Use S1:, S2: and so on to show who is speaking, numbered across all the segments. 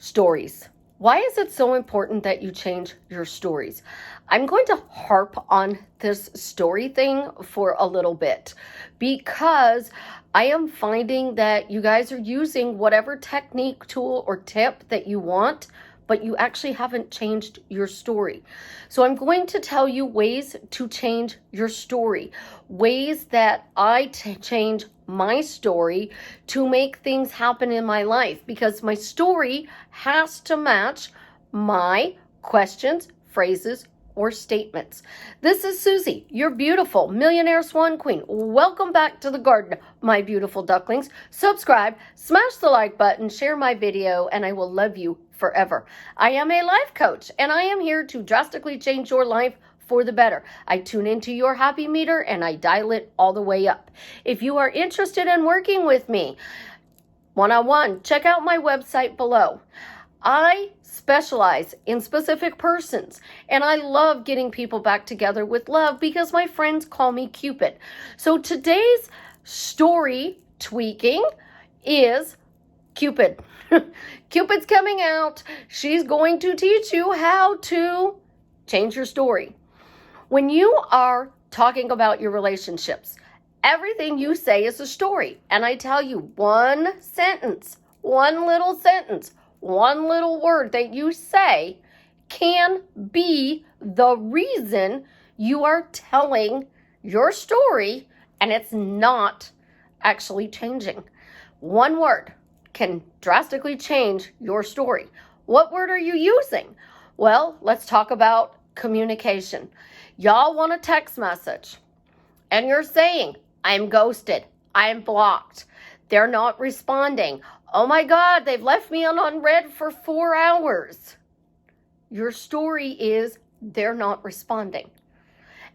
S1: Stories. Why is it so important that you change your stories? I'm going to harp on this story thing for a little bit because I am finding that you guys are using whatever technique, tool, or tip that you want, but you actually haven't changed your story. So I'm going to tell you ways to change your story, ways that I change my story to make things happen in my life, because my story has to match my questions, phrases, or statements. This is Susie, your beautiful millionaire swan queen. Welcome back to the garden, my beautiful ducklings. Subscribe, smash the like button, share my video, and I will love you forever. I am a life coach, and I am here to drastically change your life for the better. I tune into your happy meter and I dial it all the way up. If you are interested in working with me one-on-one, check out my website below. I specialize in specific persons, and I love getting people back together with love because my friends call me Cupid. So today's story tweaking is Cupid. Cupid's coming out. She's going to teach you how to change your story. When you are talking about your relationships, everything you say is a story. And I tell you, one sentence, one little sentence, one little word that you say can be the reason you are telling your story, and it's not actually changing. One word can drastically change your story. What word are you using? Well, let's talk about communication. Y'all want a text message and you're saying, I'm ghosted, I'm blocked, they're not responding. Oh my God, they've left me on unread for 4 hours. Your story is they're not responding.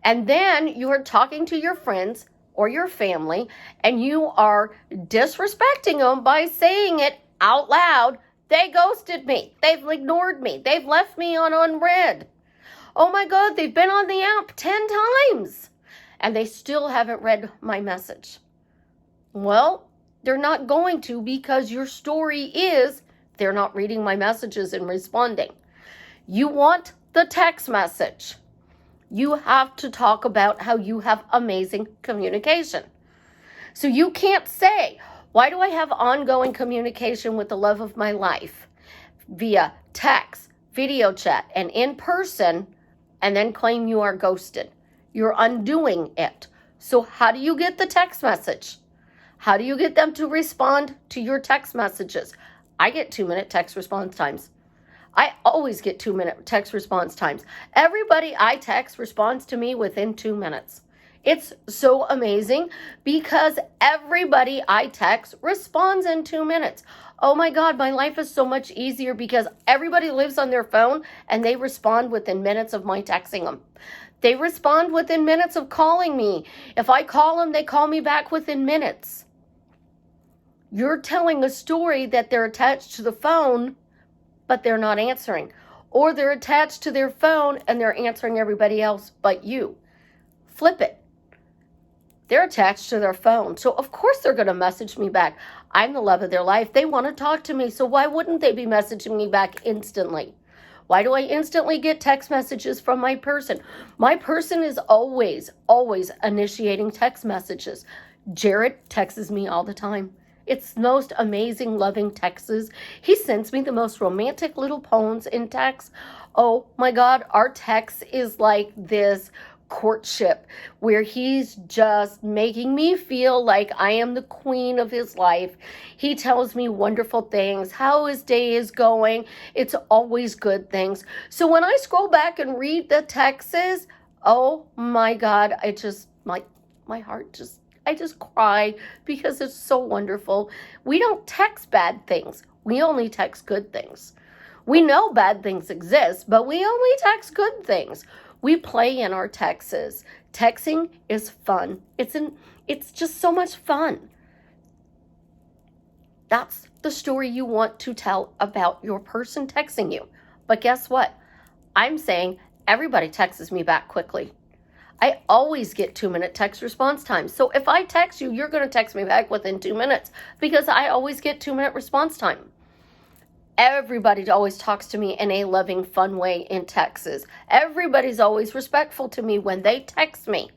S1: And then you are talking to your friends or your family and you are disrespecting them by saying it out loud. They ghosted me, they've ignored me, they've left me on unread. Oh my God, they've been on the app 10 times and they still haven't read my message. Well, they're not going to, because your story is they're not reading my messages and responding. You want the text message. You have to talk about how you have amazing communication. So you can't say, why do I have ongoing communication with the love of my life via text, video chat, and in person, and then claim you are ghosted? You're undoing it. So how do you get the text message? How do you get them to respond to your text messages? I get 2-minute text response times. I always get 2-minute text response times. Everybody I text responds to me within 2 minutes. It's so amazing because everybody I text responds in 2 minutes. Oh my God, my life is so much easier because everybody lives on their phone and they respond within minutes of my texting them. They respond within minutes of calling me. If I call them, they call me back within minutes. You're telling a story that they're attached to the phone, but they're not answering. Or they're attached to their phone and they're answering everybody else but you. Flip it. They're attached to their phone. So of course they're going to message me back. I'm the love of their life. They want to talk to me. So why wouldn't they be messaging me back instantly? Why do I instantly get text messages from my person? My person is always initiating text messages. Jared texts me all the time. It's the most amazing, loving texts. He sends me the most romantic little poems in text. Oh my God, our text is like this courtship where he's just making me feel like I am the queen of his life. He tells me wonderful things, how his day is going. It's always good things. So when I scroll back and read the texts, oh my God, my heart I just cry because it's so wonderful. We don't text bad things. We only text good things. We know bad things exist, but we only text good things. We play in our texts. Texting is fun. It's just so much fun. That's the story you want to tell about your person texting you. But guess what? I'm saying everybody texts me back quickly. I always get 2-minute text response time. So if I text you, you're going to text me back within 2 minutes because I always get 2-minute response time. Everybody always talks to me in a loving, fun way in Texas. Everybody's always respectful to me when they text me.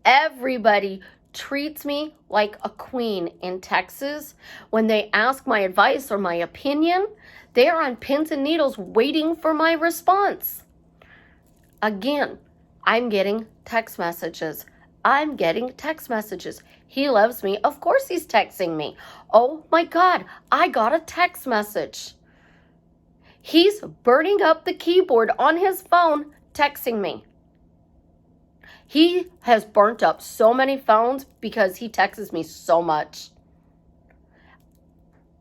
S1: Everybody treats me like a queen in Texas. When they ask my advice or my opinion, they are on pins and needles waiting for my response. Again, I'm getting text messages. I'm getting text messages. He loves me. Of course he's texting me. Oh my God, I got a text message. He's burning up the keyboard on his phone, texting me. He has burnt up so many phones because he texts me so much.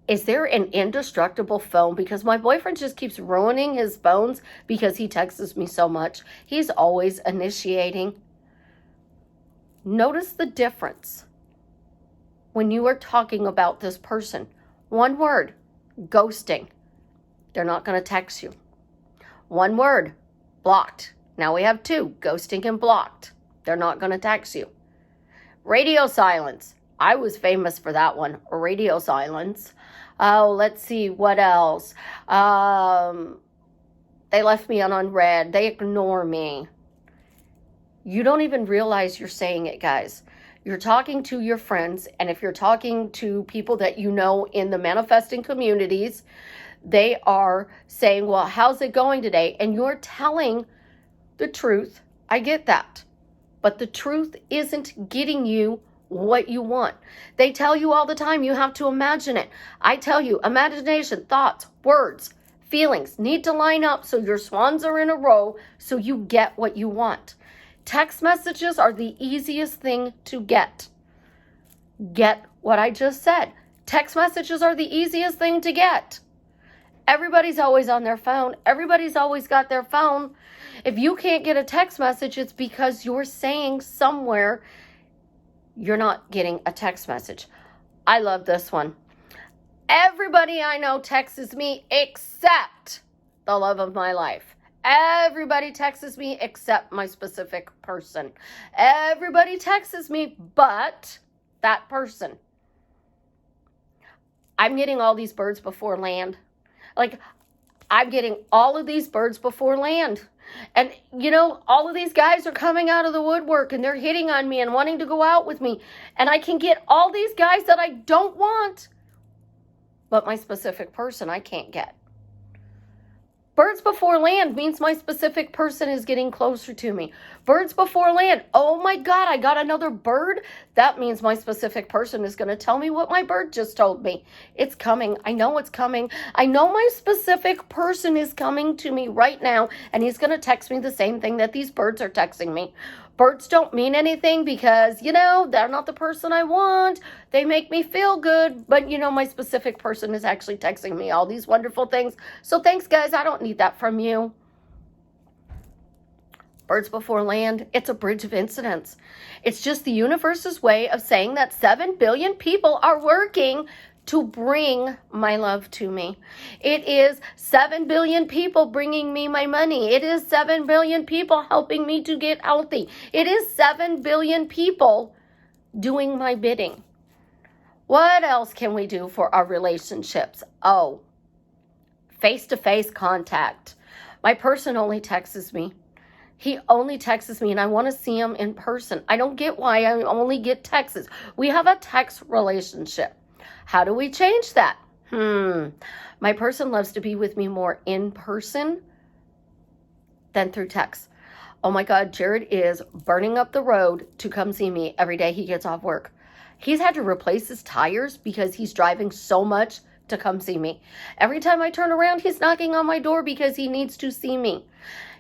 S1: Is there an indestructible phone? Because my boyfriend just keeps ruining his phones because he texts me so much. He's always initiating. Notice the difference when you are talking about this person. One word, ghosting. They're not going to text you. One word, blocked. Now we have two, ghosting and blocked. They're not going to text you. Radio silence. I was famous for that one. Radio silence. Oh, let's see. What else? They left me on unread. They ignore me. You don't even realize you're saying it, guys. You're talking to your friends, and if you're talking to people that you know in the manifesting communities, they are saying, well, how's it going today? And you're telling the truth. I get that. But the truth isn't getting you what you want. They tell you all the time you have to imagine it. I tell you, imagination, thoughts, words, feelings need to line up so your swans are in a row so you get what you want. Text messages are the easiest thing to get. Get what I just said. Text messages are the easiest thing to get. Everybody's always on their phone. Everybody's always got their phone. If you can't get a text message, it's because you're saying somewhere you're not getting a text message. I love this one. Everybody I know texts me except the love of my life. Everybody texts me except my specific person. Everybody texts me but that person. I'm getting all these birds before land. Like, I'm getting all of these birds before land. And, you know, all of these guys are coming out of the woodwork and they're hitting on me and wanting to go out with me. And I can get all these guys that I don't want. But my specific person I can't get. Birds before land means my specific person is getting closer to me. Birds before land. Oh my God, I got another bird. That means my specific person is going to tell me what my bird just told me. It's coming. I know it's coming. I know my specific person is coming to me right now, and he's going to text me the same thing that these birds are texting me. Birds don't mean anything because, you know, they're not the person I want. They make me feel good. But, you know, my specific person is actually texting me all these wonderful things. So thanks, guys. I don't need that from you. Birds before land. It's a bridge of incidents. It's just the universe's way of saying that 7 billion people are working to bring my love to me. It is 7 billion people bringing me my money. It is 7 billion people helping me to get healthy. It is 7 billion people doing my bidding. What else can we do for our relationships? Oh, face-to-face contact. My person only texts me. He only texts me and I want to see him in person. I don't get why I only get texts. We have a text relationship. How do we change that? My person loves to be with me more in person than through text. Oh my God, Jared is burning up the road to come see me every day he gets off work. He's had to replace his tires because he's driving so much to come see me. Every time I turn around, he's knocking on my door because he needs to see me.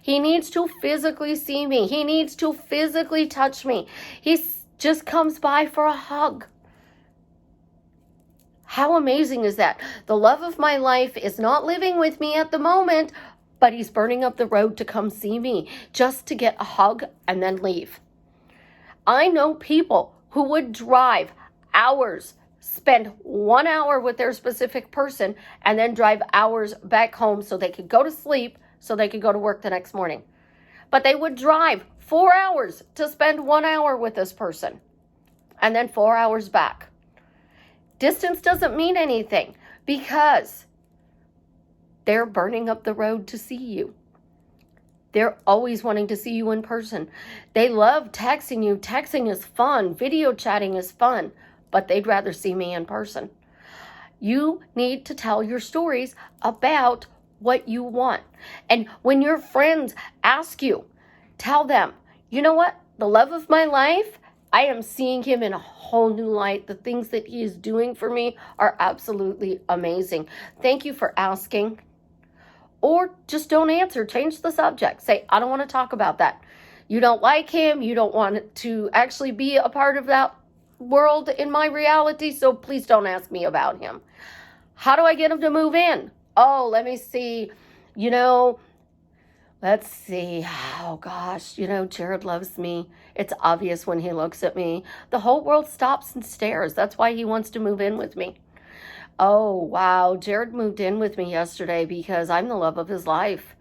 S1: He needs to physically see me. He needs to physically touch me. He just comes by for a hug. How amazing is that? The love of my life is not living with me at the moment, but he's burning up the road to come see me just to get a hug and then leave. I know people who would drive hours, spend 1 hour with their specific person, and then drive hours back home so they could go to sleep, so they could go to work the next morning. But they would drive 4 hours to spend 1 hour with this person, and then 4 hours back. Distance doesn't mean anything because they're burning up the road to see you. They're always wanting to see you in person. They love texting you. Texting is fun. Video chatting is fun, but they'd rather see me in person. You need to tell your stories about what you want. And when your friends ask you, tell them, you know what? The love of my life, I am seeing him in a whole new light. The things that he is doing for me are absolutely amazing. Thank you for asking. Or just don't answer. Change the subject. Say, I don't want to talk about that. You don't like him. You don't want to actually be a part of that world in my reality, so please don't ask me about him. How do I get him to move in? Oh, let me see. Let's see. Oh gosh, Jared loves me. It's obvious when he looks at me. The whole world stops and stares. That's why he wants to move in with me. Oh, wow. Jared moved in with me yesterday because I'm the love of his life.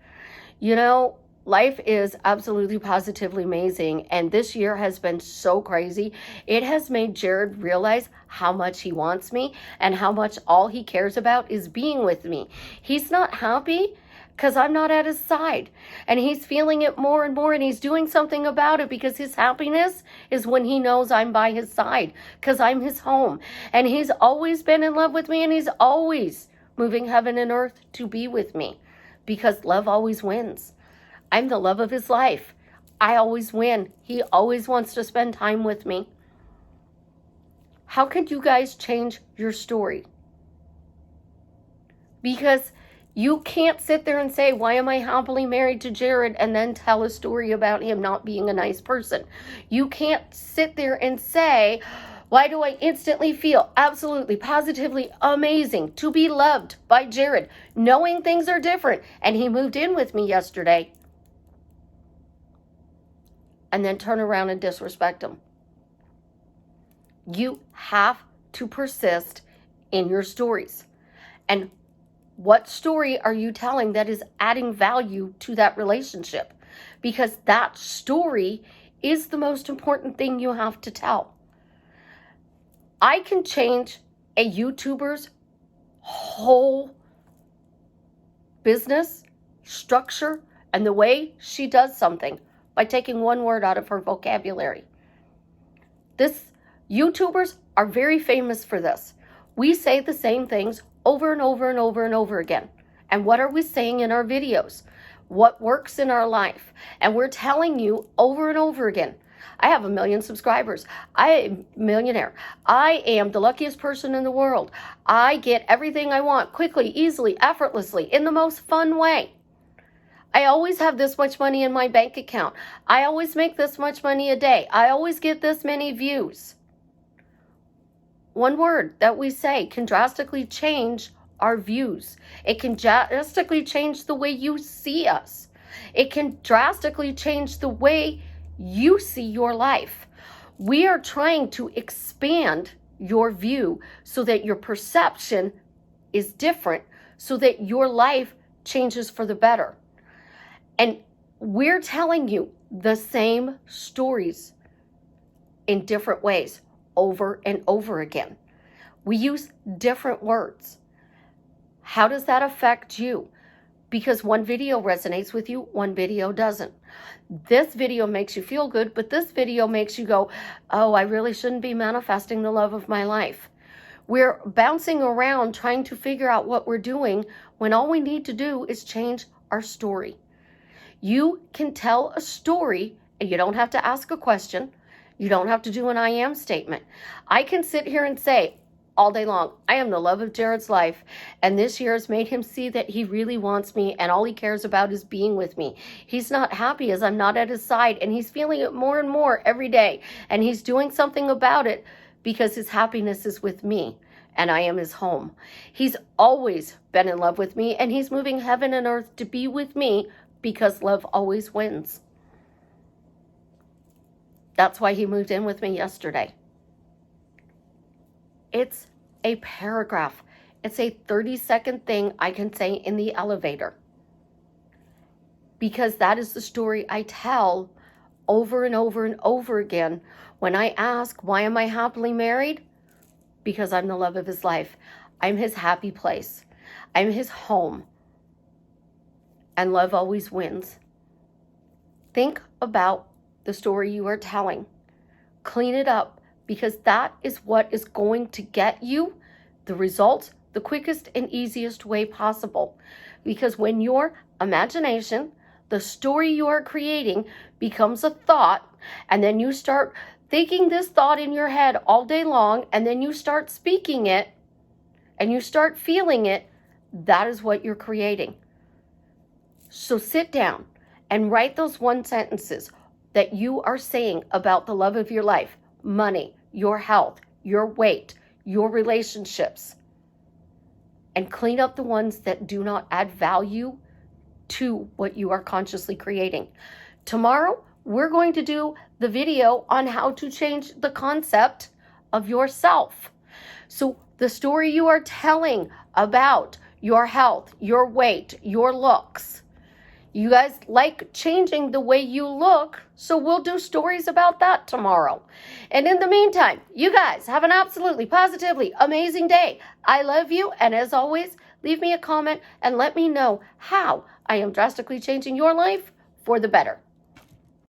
S1: Life is absolutely positively amazing, and this year has been so crazy. It has made Jared realize how much he wants me and how much all he cares about is being with me. He's not happy because I'm not at his side, and he's feeling it more and more, and he's doing something about it because his happiness is when he knows I'm by his side because I'm his home, and he's always been in love with me, and he's always moving heaven and earth to be with me because love always wins. I'm the love of his life. I always win. He always wants to spend time with me. How could you guys change your story? Because you can't sit there and say, why am I happily married to Jared, and then tell a story about him not being a nice person. You can't sit there and say, why do I instantly feel absolutely, positively amazing to be loved by Jared, knowing things are different, and he moved in with me yesterday, and then turn around and disrespect him. You have to persist in your stories. And what story are you telling that is adding value to that relationship? Because that story is the most important thing you have to tell. I can change a YouTuber's whole business structure and the way she does something by taking one word out of her vocabulary. YouTubers are very famous for this. We say the same things over and over and over and over again. And what are we saying in our videos? What works in our life? And we're telling you over and over again. I have 1 million subscribers. I am a millionaire. I am the luckiest person in the world. I get everything I want quickly, easily, effortlessly, in the most fun way. I always have this much money in my bank account. I always make this much money a day. I always get this many views. One word that we say can drastically change our views. It can drastically change the way you see us. It can drastically change the way you see your life. We are trying to expand your view so that your perception is different, so that your life changes for the better. And we're telling you the same stories in different ways over and over again. We use different words. How does that affect you? Because one video resonates with you, one video doesn't. This video makes you feel good, but this video makes you go, oh, I really shouldn't be manifesting the love of my life. We're bouncing around trying to figure out what we're doing when all we need to do is change our story. You can tell a story and you don't have to ask a question. You don't have to do an I am statement. I can sit here and say all day long, I am the love of Jared's life, and this year has made him see that he really wants me and all he cares about is being with me. He's not happy as I'm not at his side, and he's feeling it more and more every day, and he's doing something about it because his happiness is with me and I am his home. He's always been in love with me, and he's moving heaven and earth to be with me because love always wins. That's why he moved in with me yesterday. It's a paragraph. It's a 30-second thing I can say in the elevator. Because that is the story I tell over and over and over again when I ask, why am I happily married? Because I'm the love of his life. I'm his happy place. I'm his home. and love always wins. Think about the story you are telling. Clean it up, because that is what is going to get you the results the quickest and easiest way possible. Because when your imagination, the story you are creating, becomes a thought, and then you start thinking this thought in your head all day long, and then you start speaking it, and you start feeling it, that is what you're creating. So sit down and write those 1 sentences that you are saying about the love of your life, money, your health, your weight, your relationships, and clean up the ones that do not add value to what you are consciously creating. Tomorrow, we're going to do the video on how to change the concept of yourself. So the story you are telling about your health, your weight, your looks. You guys like changing the way you look, so we'll do stories about that tomorrow. And in the meantime, you guys have an absolutely, positively amazing day. I love you, and as always, leave me a comment and let me know how I am drastically changing your life for the better.